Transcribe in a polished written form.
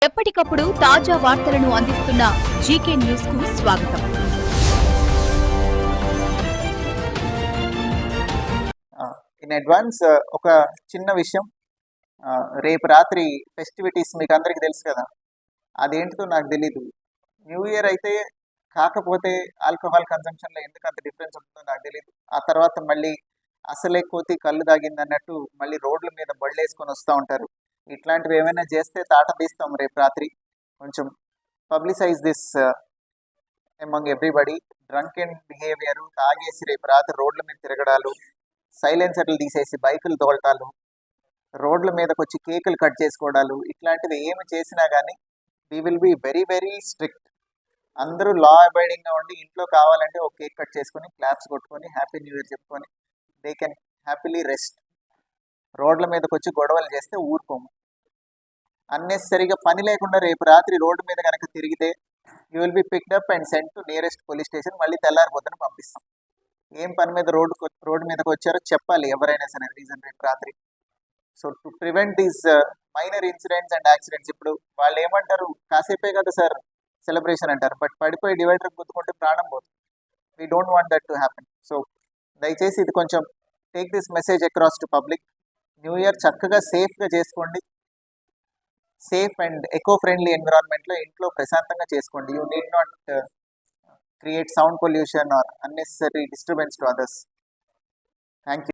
ఎప్పటికప్పుడు తాజా వార్తలను అందిస్తున్న జీకే న్యూస్ కు స్వాగతం. ఇన్ అడ్వాన్స్ ఒక చిన్న విషయం, రేపు రాత్రి ఫెస్టివిటీస్ మీకు అందరికీ తెలుసు కదా, అదేంటితో నాకు తెలీదు. న్యూ ఇయర్ అయితే కాకపోతే ఆల్కహాల్ కన్సంప్షన్లో ఎందుకు అంత డిఫరెన్స్ ఉంటుందో నాకు తెలియదు. ఆ తర్వాత మళ్ళీ అసలే కోతి కళ్ళు తాగింది అన్నట్టు మళ్ళీ రోడ్ల మీద బళ్ళు వేసుకొని వస్తూ ఉంటారు. ఇట్లాంటివి ఏమైనా చేస్తే తాట తీస్తాం రేపు రాత్రి. కొంచెం publicise this among everybody. Drunk and behaviour, తాగేసి రేపు రాత్రి రోడ్ల మీద తిరగడాలు, సైలెన్సర్లు తీసేసి బైకులు తోలటాలు, రోడ్ల మీదకి వచ్చి కేకులు కట్ చేసుకోవడాలు, ఇట్లాంటివి ఏమి చేసినా కానీ we will be very very strict. అందరూ లా అబైడింగ్గా ఉండి ఇంట్లో కావాలంటే ఒక కేక్ కట్ చేసుకొని క్లాప్స్ కొట్టుకొని హ్యాపీ న్యూ ఇయర్ చెప్పుకొని దే కెన్ హ్యాపీలీ రెస్ట్. రోడ్ల మీదకి వచ్చి గొడవలు చేస్తే ఊరుకోము. అన్నెసరిగా పని లేకుండా రేపు రాత్రి రోడ్డు మీద కనుక తిరిగితే you will be picked up and sent to nearest police station. మళ్ళీ తెల్లారిపోతని పంపిస్తాం. ఏం పని మీద రోడ్డు మీదకి వచ్చారో చెప్పాలి ఎవరైనా సరే రీజన్ రేపు రాత్రి. So to prevent these minor incidents and accidents. ఇప్పుడు వాళ్ళు ఏమంటారు, కాసేపే కదా సార్ సెలబ్రేషన్ అంటారు, బట్ పడిపోయి డివైడర్ గుద్దుకుంటే ప్రాణం పోతుంది. We don't want that to happen. So దయచేసి ఇది కొంచెం take this message across to public. New year చక్కగా సేఫ్గా చేసుకోండి. సేఫ్ అండ్ ఎకో ఫ్రెండ్లీ ఎన్విరాన్మెంట్లో ఇంట్లో ప్రశాంతంగా చేసుకోండి. You need not create sound pollution or unnecessary disturbance to others. Thank you.